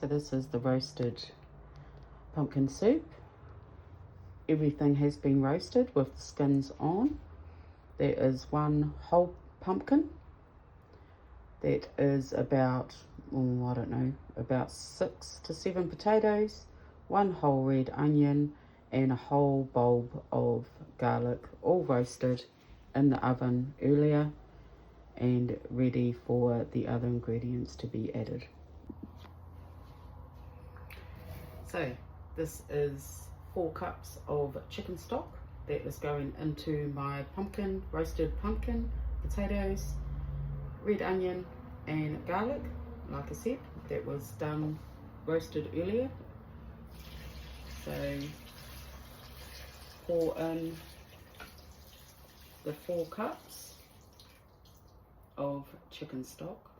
So this is the roasted pumpkin soup. Everything has been roasted with the skins on. There is one whole pumpkin. That is about, I don't know, about 6 to 7 potatoes, one whole red onion, and a whole bulb of garlic, all roasted in the oven earlier and ready for the other ingredients to be added. So this is 4 cups of chicken stock that is going into my pumpkin, roasted pumpkin, potatoes, red onion and garlic. Like I said, that was done roasted earlier. So pour in the 4 cups of chicken stock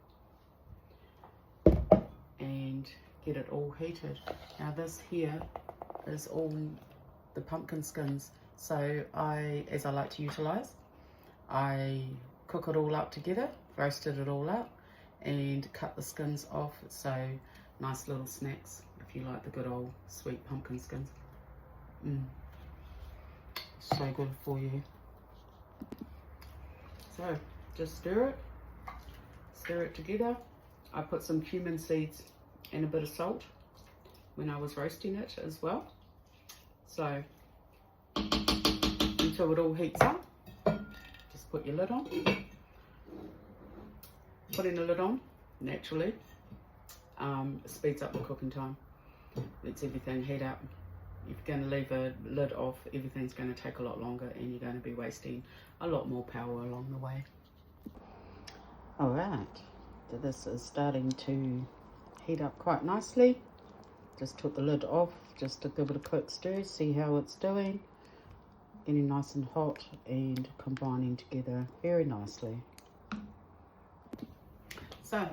and get it all heated. Now this here is all the pumpkin skins, so as I like to utilize, I cook it all up together, roasted it all up and cut the skins off, so nice little snacks if you like the good old sweet pumpkin skins. So good for you. So just stir it together. I put some cumin seeds and a bit of salt when I was roasting it as well. So until it all heats up, just put your lid on. Putting the lid on naturally speeds up the cooking time. Lets everything heat up. If you're going to leave a lid off, everything's going to take a lot longer and you're going to be wasting a lot more power along the way. Alright, so this is starting to heat up quite nicely. Just took the lid off just to give it a quick stir, see how it's doing. Getting nice and hot and combining together very nicely. So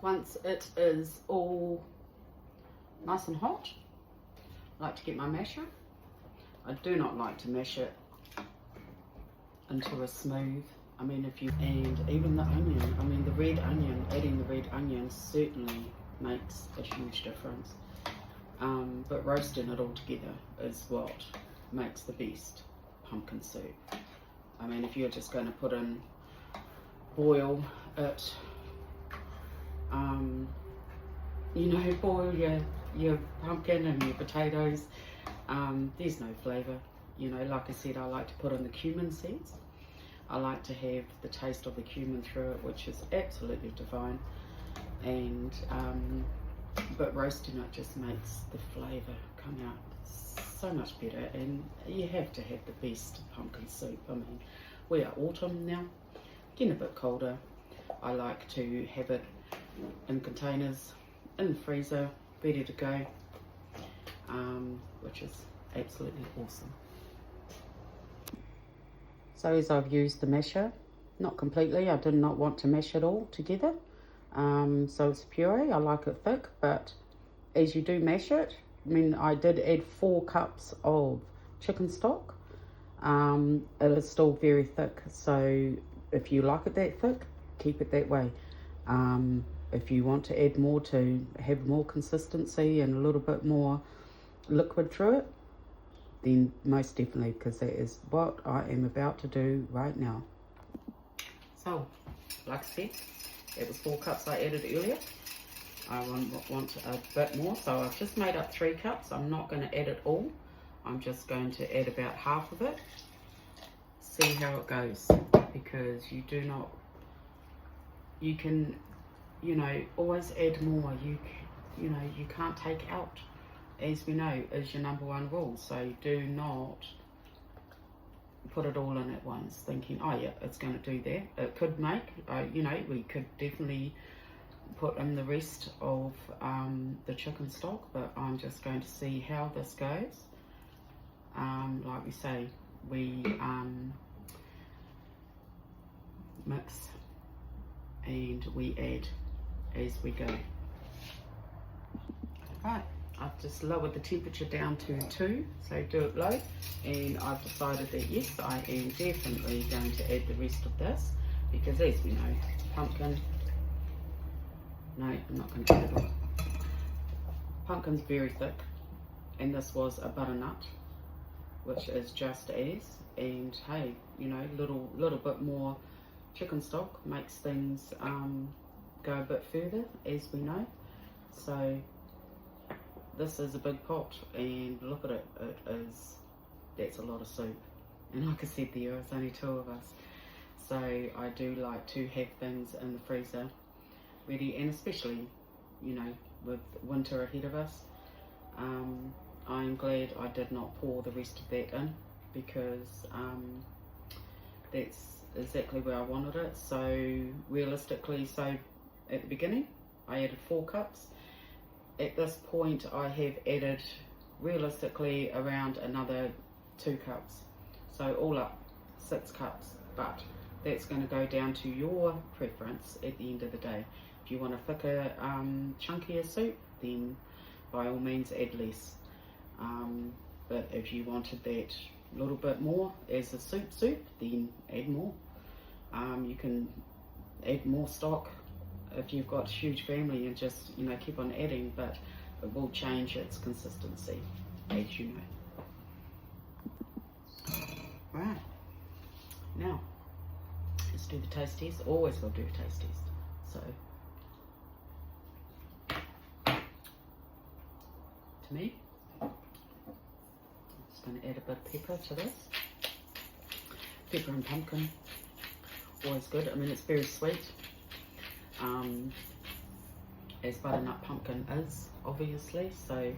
once it is all nice and hot, I like to get my masher. I do not like to mash it into a smooth, and even the onion, the red onion, adding the red onion certainly makes a huge difference. But roasting it all together is what makes the best pumpkin soup. If you're just going to boil it, boil your pumpkin and your potatoes, there's no flavour. Like I said, I like to put in the cumin seeds. I like to have the taste of the cumin through it, which is absolutely divine. And but roasting it just makes the flavour come out so much better, and you have to have the best pumpkin soup. We are autumn now, getting a bit colder. I like to have it in containers in the freezer, ready to go, which is absolutely awesome. So as I've used the masher, not completely, I did not want to mash it all together. So it's puree, I like it thick, but as you do mash it, I did add 4 cups of chicken stock. It is still very thick, so if you like it that thick, keep it that way. If you want to add more to have more consistency and a little bit more liquid through it, then most definitely, because that is what I am about to do right now. So, like I said, it was 4 cups I added earlier. I want a bit more, so I've just made up 3 cups. I'm not going to add it all. I'm just going to add about half of it. See how it goes, because you can, always add more. You can't take out, as we know, is your #1 rule. So do not put it all in at once thinking, oh yeah, it's going to do that. It could make, we could definitely put in the rest of the chicken stock, but I'm just going to see how this goes. Like we say, we mix and we add as we go. Right, I've just lowered the temperature down to 2, so do it low, and I've decided that yes, I am definitely going to add the rest of this, because as we know, pumpkin, no, I'm not going to add it all. pumpkin's very thick, and this was a butternut, which is just as. And hey, you know, little bit more chicken stock makes things go a bit further, as we know. So this is a big pot, and look at it, that's a lot of soup. And like I said, there is only 2 of us, so I do like to have things in the freezer ready, and especially, you know, with winter ahead of us. I'm glad I did not pour the rest of that in, because that's exactly where I wanted it. So realistically, so at the beginning I added 4 cups. At this point I have added realistically around another 2 cups, so all up 6 cups, but that's going to go down to your preference at the end of the day. If you want a thicker, chunkier soup, then by all means add less, but if you wanted that little bit more as a soup, then add more. You can add more stock if you've got a huge family, and just, you know, keep on adding, but it will change its consistency, as you know. Right, now let's do the taste test. Always will do a taste test. So to me, I'm just going to add a bit of pepper to this. Pepper and pumpkin, always good. I mean, it's very sweet, as butternut pumpkin is, obviously. So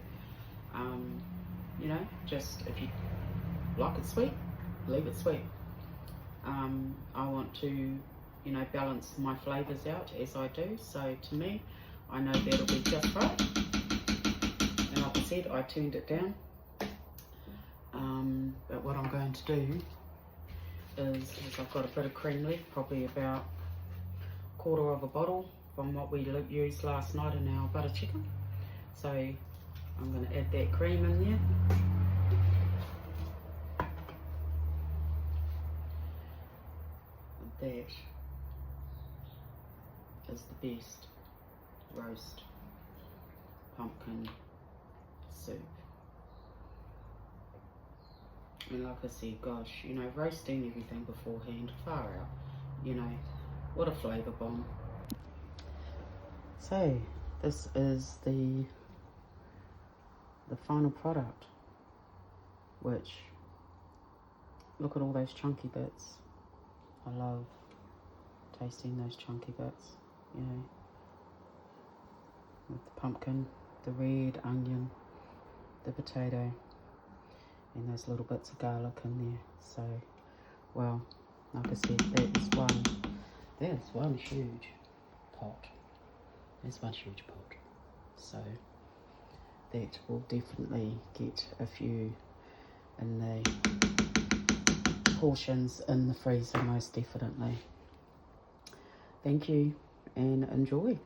you know, just if you like it sweet, leave it sweet. I want to, you know, balance my flavours out as I do, so to me, I know that'll be just right. And like I said, I turned it down, but what I'm going to do is I've got a bit of cream left, probably about 1/4 of a bottle from what we used last night in our butter chicken, so I'm going to add that cream in there. That is the best roast pumpkin soup. And like I said, gosh, you know, roasting everything beforehand, far out, you know, what a flavour bomb. So this is the final product, which, look at all those chunky bits. I love tasting those chunky bits, you know, with the pumpkin, the red onion, the potato, and those little bits of garlic in there. So, well, like I said, that is one huge pot. There's one huge pot. So that will definitely get a few in the portions in the freezer, most definitely. Thank you and enjoy.